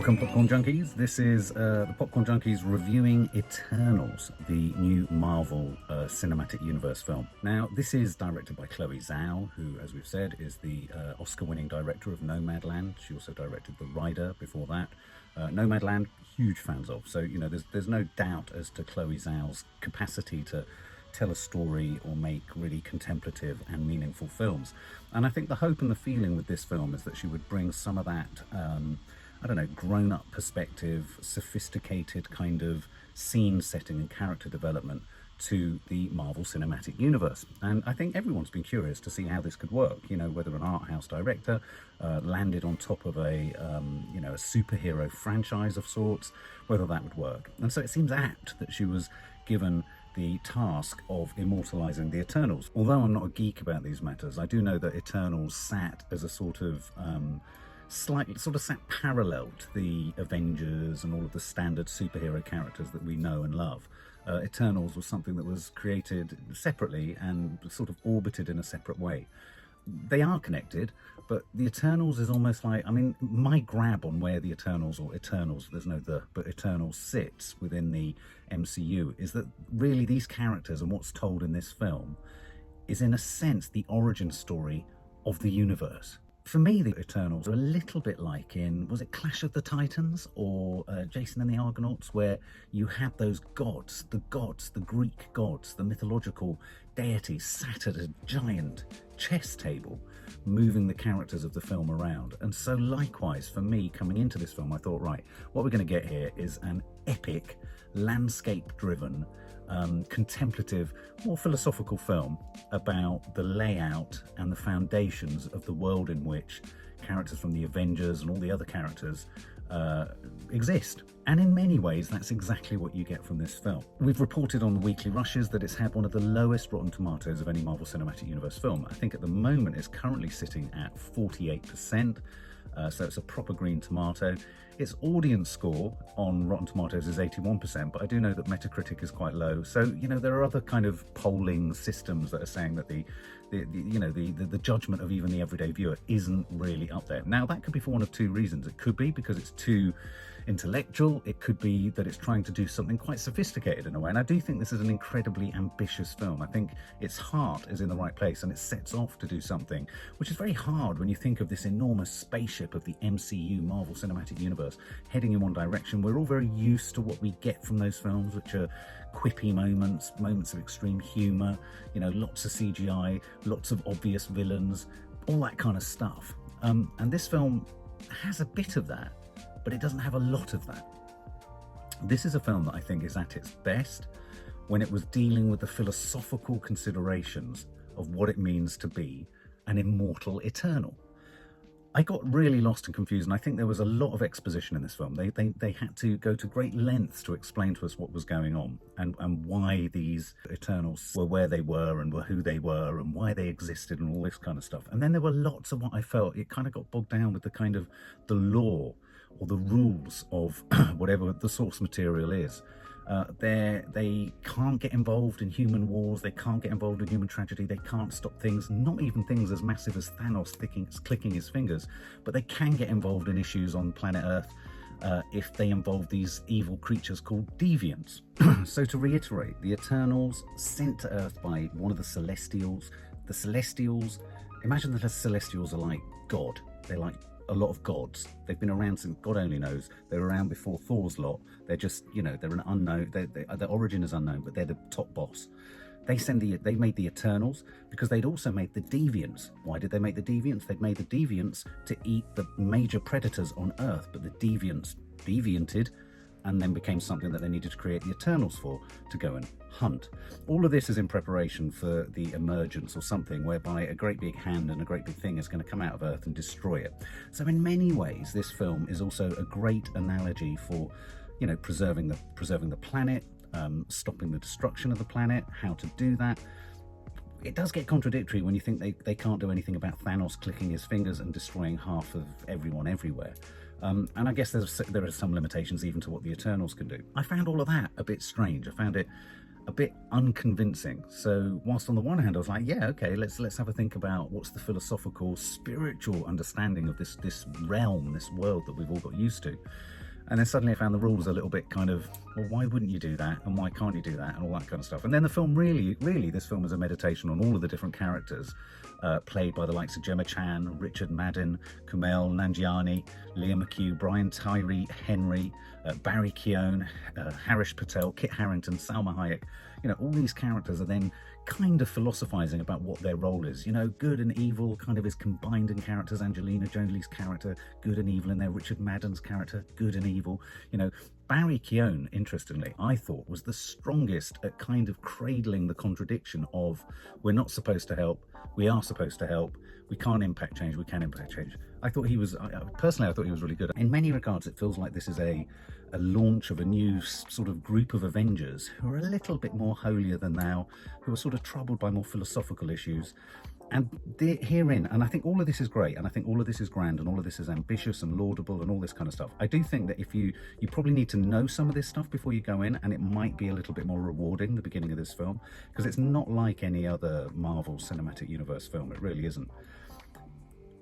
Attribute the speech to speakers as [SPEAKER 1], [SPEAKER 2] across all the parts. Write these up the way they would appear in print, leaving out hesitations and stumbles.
[SPEAKER 1] Welcome, Popcorn Junkies. This is the Popcorn Junkies reviewing Eternals, the new Marvel Cinematic Universe film. Now, this is directed by Chloé Zhao, who, as we've said, is the Oscar-winning director of Nomadland. She also directed The Rider before that. Nomadland, huge fans of. So, you know, there's no doubt as to Chloé Zhao's capacity to tell a story or make really contemplative and meaningful films. And I think the hope and the feeling with this film is that she would bring some of that grown-up perspective, sophisticated kind of scene setting and character development to the Marvel Cinematic Universe. And I think everyone's been curious to see how this could work, you know, whether an art house director landed on top of a superhero franchise of sorts, whether that would work. And so it seems apt that she was given the task of immortalizing the Eternals. Although I'm not a geek about these matters, I do know that Eternals sat as a sort of sat parallel to the Avengers and all of the standard superhero characters that we know and love. Eternals was something that was created separately and sort of orbited in a separate way. They are connected, but the Eternals is almost like, I mean, my grab on where the Eternals, or Eternals, there's no the, but Eternals sits within the MCU is that really these characters and what's told in this film is in a sense the origin story of the universe. For me, the Eternals are a little bit like in, was it Clash of the Titans or Jason and the Argonauts, where you had those gods, the Greek gods, the mythological deities sat at a giant chess table, moving the characters of the film around. And so likewise, for me, coming into this film, I thought, right, what we're going to get here is an epic, landscape-driven, contemplative, more philosophical film about the layout and the foundations of the world in which characters from the Avengers and all the other characters exist. And in many ways, that's exactly what you get from this film. We've reported on the weekly rushes that it's had one of the lowest Rotten Tomatoes of any Marvel Cinematic Universe film. I think at the moment it's currently sitting at 48%. So it's a proper green tomato. Its audience score on Rotten Tomatoes is 81%, but I do know that Metacritic is quite low. So, you know, there are other kind of polling systems that are saying that the judgment of even the everyday viewer isn't really up there. Now, that could be for one of two reasons. It could be because it's too intellectual. It could be that it's trying to do something quite sophisticated in a way. And I do think this is an incredibly ambitious film. I think its heart is in the right place and it sets off to do something, which is very hard when you think of this enormous spaceship of the MCU, Marvel Cinematic Universe, heading in one direction. We're all very used to what we get from those films, which are quippy moments of extreme humour, you know, lots of CGI, lots of obvious villains, all that kind of stuff. And this film has a bit of that, but it doesn't have a lot of that. This is a film that I think is at its best when it was dealing with the philosophical considerations of what it means to be an immortal Eternal. I got really lost and confused, and I think there was a lot of exposition in this film. They had to go to great lengths to explain to us what was going on and why these Eternals were where they were and were who they were and why they existed and all this kind of stuff. And then there were lots of what I felt, it kind of got bogged down with the kind of the law or the rules of whatever the source material is. They can't get involved in human wars, they can't get involved in human tragedy, they can't stop things, not even things as massive as Thanos clicking his fingers, but they can get involved in issues on planet Earth if they involve these evil creatures called Deviants. So to reiterate, the Eternals sent to Earth by one of the Celestials. The Celestials, imagine that the Celestials are like God. They're like a lot of gods. They've been around since God only knows. They were around before Thor's lot. They're just, you know, they're an unknown, their origin is unknown, but they're the top boss. They made the Eternals because they'd also made the Deviants. Why did they make the Deviants? They'd made the Deviants to eat the major predators on Earth, but the Deviants devianted and then became something that they needed to create the Eternals for, to go and hunt. All of this is in preparation for the emergence or something whereby a great big hand and a great big thing is going to come out of Earth and destroy it. So in many ways, this film is also a great analogy for, you know, preserving the planet, stopping the destruction of the planet, how to do that. It does get contradictory when you think they can't do anything about Thanos clicking his fingers and destroying half of everyone everywhere. And I guess there are some limitations even to what the Eternals can do. I found all of that a bit strange. I found it a bit unconvincing. So whilst on the one hand I was like, yeah, okay, let's have a think about what's the philosophical, spiritual understanding of this realm, this world that we've all got used to. And then suddenly I found the rules a little bit kind of, well, why wouldn't you do that? And why can't you do that? And all that kind of stuff. And then the film really, this film is a meditation on all of the different characters played by the likes of Gemma Chan, Richard Madden, Kumail Nanjiani, Lia McHugh, Tyree Henry, Barry Keoghan, Harish Patel, Kit Harington, Salma Hayek. You know, all these characters are then kind of philosophizing about what their role is. You know, good and evil kind of is combined in characters. Angelina Jolie's character, good and evil in there. Richard Madden's character, good and evil. You know, Barry Keoghan, interestingly, I thought was the strongest at kind of cradling the contradiction of we're not supposed to help, we are supposed to help, we can't impact change, we can impact change. I thought he was, personally, I thought he was really good. In many regards, it feels like this is a launch of a new sort of group of Avengers who are a little bit more holier than thou, who are sort of troubled by more philosophical issues. And herein, and I think all of this is great, and I think all of this is grand, and all of this is ambitious and laudable and all this kind of stuff. I do think that if you probably need to know some of this stuff before you go in, and it might be a little bit more rewarding, the beginning of this film, because it's not like any other Marvel Cinematic Universe film. It really isn't.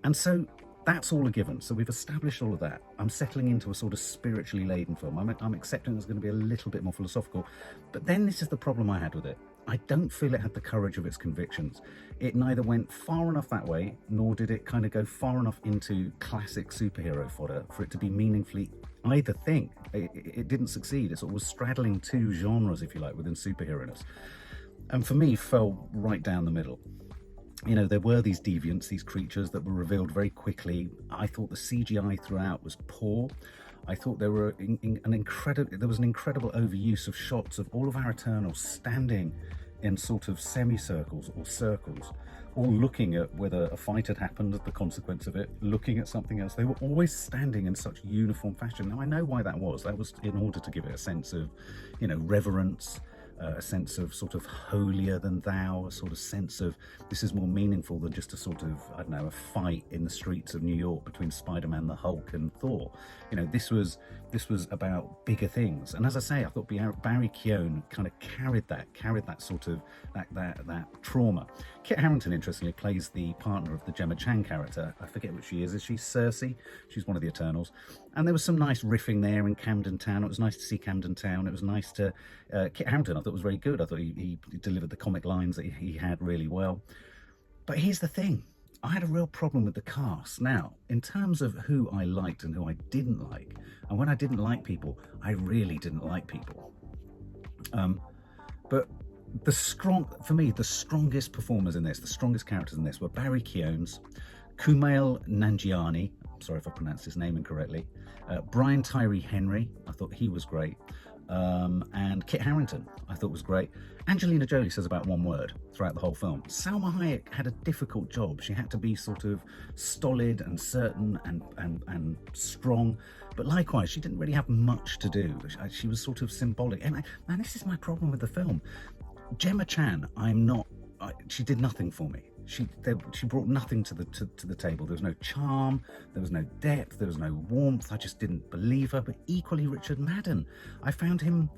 [SPEAKER 1] And so that's all a given. So we've established all of that. I'm settling into a sort of spiritually laden film. I'm accepting it's going to be a little bit more philosophical. But then this is the problem I had with it. I don't feel it had the courage of its convictions. It neither went far enough that way, nor did it kind of go far enough into classic superhero fodder for it to be meaningfully either thing. It didn't succeed. It sort of was straddling two genres, if you like, within superhero-ness. And for me, fell right down the middle. You know, there were these deviants, these creatures that were revealed very quickly. I thought the CGI throughout was poor. I thought there was an incredible overuse of shots of all of our Eternals standing in sort of semicircles or circles, all looking at whether a fight had happened, the consequence of it, looking at something else. They were always standing in such uniform fashion. Now, I know why that was. That was in order to give it a sense of, you know, reverence, a sense of sort of holier than thou, a sort of sense of this is more meaningful than just a sort of, I don't know, a fight in the streets of New York between Spider-Man, the Hulk, and Thor. You know, this was about bigger things. And as I say, I thought Barry Keoghan kind of carried that sort of that trauma. Kit Harington, interestingly, plays the partner of the Gemma Chan character. I forget what she is. Is she Cersei? She's one of the Eternals. And there was some nice riffing there in Camden Town. It was nice to see Camden Town. It was nice to... Kit Harington, I thought, was very good. I thought he delivered the comic lines that he had really well. But here's the thing. I had a real problem with the cast. Now, in terms of who I liked and who I didn't like, and when I didn't like people, I really didn't like people. But for me, the strongest performers in this, the strongest characters in this were Barry Keoghan's, Kumail Nanjiani, sorry if I pronounced his name incorrectly, Tyree Henry, I thought he was great, and Kit Harington, I thought was great. Angelina Jolie says about one word throughout the whole film. Salma Hayek had a difficult job. She had to be sort of stolid and certain and strong, but likewise, she didn't really have much to do. She was sort of symbolic. And man, this is my problem with the film. Gemma Chan, she did nothing for me. She brought nothing to the table. There was no charm, there was no depth, there was no warmth. I just didn't believe her. But equally, Richard Madden, I found him,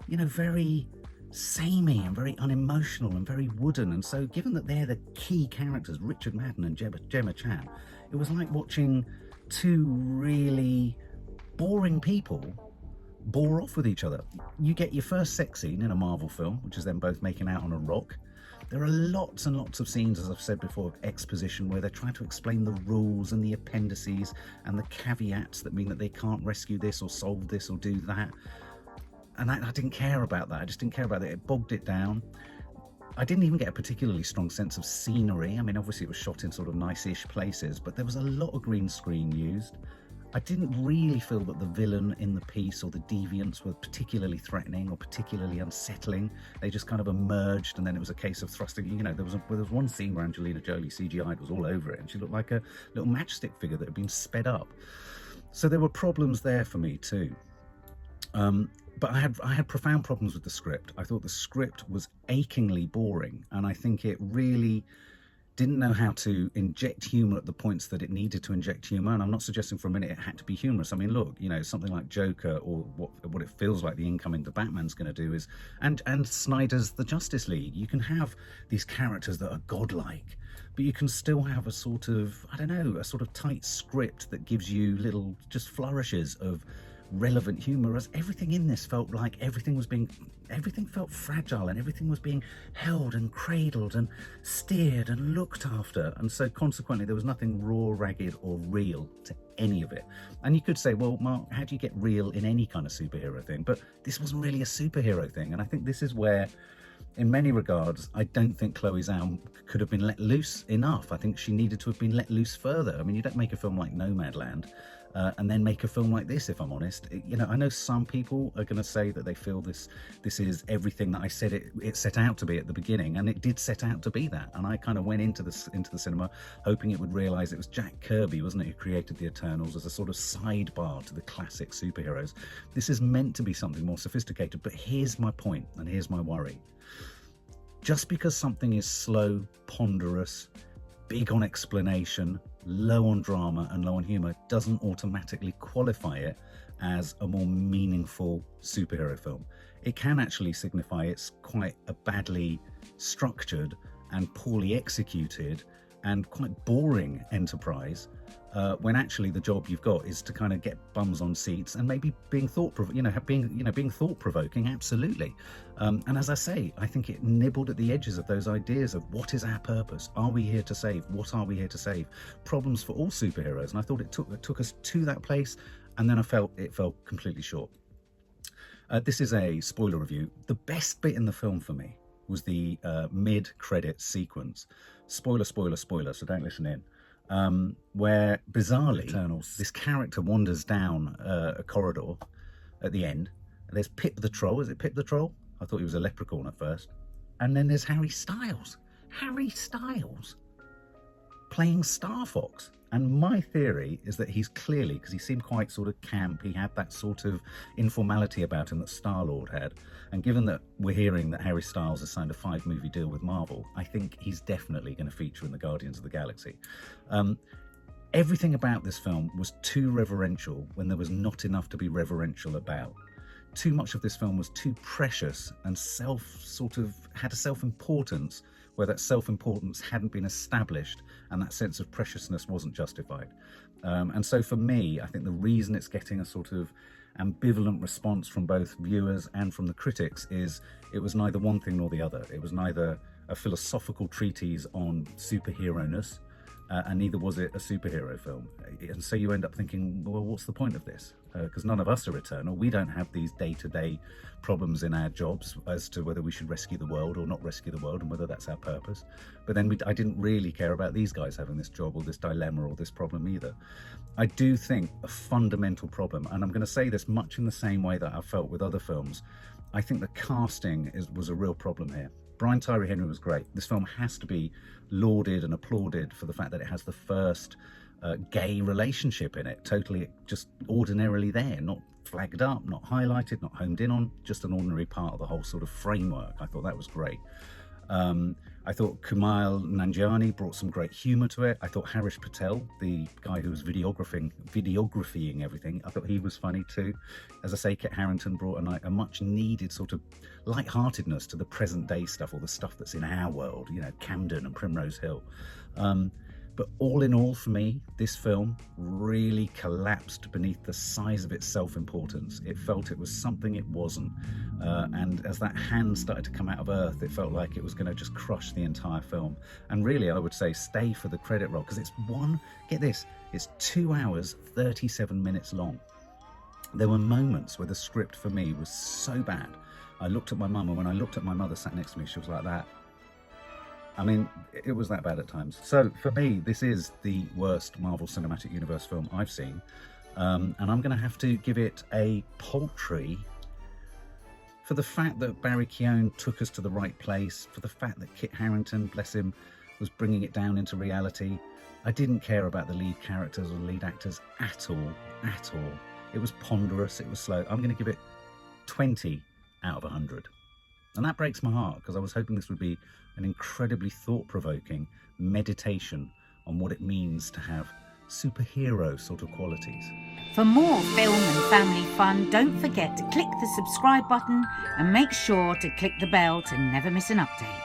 [SPEAKER 1] you know, very samey and very unemotional and very wooden. And so, given that they're the key characters, Richard Madden and Gemma Chan, it was like watching two really boring people bore off with each other. You get your first sex scene in a Marvel film, which is them both making out on a rock. There are lots and lots of scenes, as I've said before, of exposition where they're trying to explain the rules and the appendices and the caveats that mean that they can't rescue this or solve this or do that. And I didn't care about that. I just didn't care about it. It bogged it down. I didn't even get a particularly strong sense of scenery. I mean, obviously it was shot in sort of nice-ish places, but there was a lot of green screen used. I didn't really feel that the villain in the piece or the deviants were particularly threatening or particularly unsettling. They just kind of emerged, and then it was a case of thrusting. You know, there was one scene where Angelina Jolie CGI'd was all over it, and she looked like a little matchstick figure that had been sped up. So there were problems there for me too. But I had profound problems with the script. I thought the script was achingly boring, and I think it really didn't know how to inject humour at the points that it needed to inject humour. And I'm not suggesting for a minute it had to be humorous. I mean, look, you know, something like Joker, or what it feels like the incoming The Batman's going to do is, and Snyder's The Justice League, you can have these characters that are godlike, but you can still have a sort of, I don't know, a sort of tight script that gives you little just flourishes of relevant humour, as everything in this felt like everything felt fragile, and everything was being held and cradled and steered and looked after. And so consequently, there was nothing raw, ragged or real to any of it. And you could say, well, Mark, how do you get real in any kind of superhero thing? But this wasn't really a superhero thing. And I think this is where, in many regards, I don't think Chloé Zhao could have been let loose enough. I think she needed to have been let loose further. I mean, you don't make a film like Nomadland and then make a film like this, if I'm honest. You know, I know some people are going to say that they feel this is everything that I said it set out to be at the beginning, and it did set out to be that. And I kind of went into the cinema hoping it would realise it was Jack Kirby, wasn't it, who created the Eternals as a sort of sidebar to the classic superheroes. This is meant to be something more sophisticated, but here's my point, and here's my worry. Just because something is slow, ponderous, big on explanation, low on drama and low on humour doesn't automatically qualify it as a more meaningful superhero film. It can actually signify it's quite a badly structured and poorly executed and quite boring enterprise, when actually the job you've got is to kind of get bums on seats and maybe being being thought-provoking, absolutely. And as I say, I think it nibbled at the edges of those ideas of what is our purpose? Are we here to save? What are we here to save? Problems for all superheroes. And I thought it took us to that place, and then I felt it fell completely short. This is a spoiler review. The best bit in the film for me was the mid-credit sequence. Spoiler, spoiler, spoiler, so don't listen in. Where bizarrely, Eternals, this character wanders down a corridor at the end. There's Pip the Troll. Is it Pip the Troll? I thought he was a leprechaun at first. And then there's Harry Styles. Harry Styles playing Star Fox. And my theory is that he's clearly, because he seemed quite sort of camp, he had that sort of informality about him that Star-Lord had. And given that we're hearing that Harry Styles has signed a 5-movie deal with Marvel, I think he's definitely going to feature in the Guardians of the Galaxy. Everything about this film was too reverential when there was not enough to be reverential about. Too much of this film was too precious and had a self-importance where that self-importance hadn't been established and that sense of preciousness wasn't justified. And so for me, I think the reason it's getting a sort of ambivalent response from both viewers and from the critics is it was neither one thing nor the other. It was neither a philosophical treatise on superhero-ness, and neither was it a superhero film. And so you end up thinking, well, what's the point of this? Because none of us are eternal. We don't have these day-to-day problems in our jobs as to whether we should rescue the world or not rescue the world and whether that's our purpose. But then I didn't really care about these guys having this job or this dilemma or this problem either. I do think a fundamental problem, and I'm going to say this much in the same way that I've felt with other films, I think the casting was a real problem here. Brian Tyree Henry was great. This film has to be lauded and applauded for the fact that it has the first gay relationship in it, totally just ordinarily there, not flagged up, not highlighted, not homed in on, just an ordinary part of the whole sort of framework. I thought that was great. I thought Kumail Nanjiani brought some great humour to it. I thought Harish Patel, the guy who was videographying everything, I thought he was funny too. As I say, Kit Harington brought a much needed sort of lightheartedness to the present day stuff, or the stuff that's in our world, you know, Camden and Primrose Hill. But all in all, for me, this film really collapsed beneath the size of its self-importance. It felt it was something it wasn't. And as that hand started to come out of earth, it felt like it was going to just crush the entire film. And really, I would say stay for the credit roll, because it's 2 hours, 37 minutes long. There were moments where the script for me was so bad. I looked at my mum, and when I looked at my mother sat next to me, she was like that. I mean, it was that bad at times. So for me, this is the worst Marvel Cinematic Universe film I've seen. And I'm going to have to give it a paltry for the fact that Barry Keoghan took us to the right place, for the fact that Kit Harington, bless him, was bringing it down into reality. I didn't care about the lead characters or lead actors at all. It was ponderous, it was slow. I'm going to give it 20 out of 100. And that breaks my heart, because I was hoping this would be an incredibly thought-provoking meditation on what it means to have superhero sort of qualities.
[SPEAKER 2] For more film and family fun, don't forget to click the subscribe button and make sure to click the bell to never miss an update.